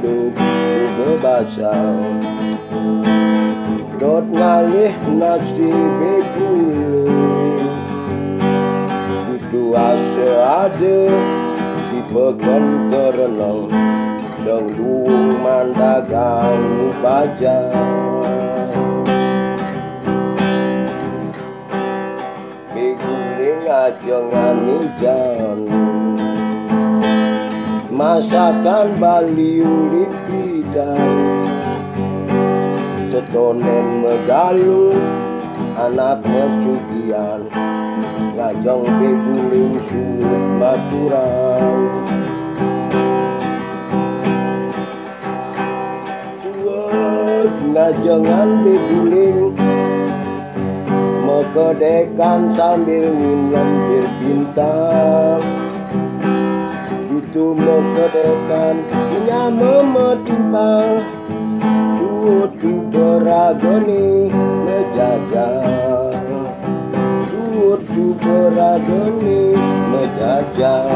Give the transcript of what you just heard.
seduh bebasah dot ngalih nasi bekuling itu asa ada di pekan kerenang dong duung mandagang baja bekuling aja ngamijan masakan Bali urip bidang setonen megalu anak mesugian ngajong beguling sulit maturan suet ngajongan beguling mekedekan sambil minum bir bintang itu mekedekan menyama metimpang tutu beragoni menjajah tutu beragoni menjajah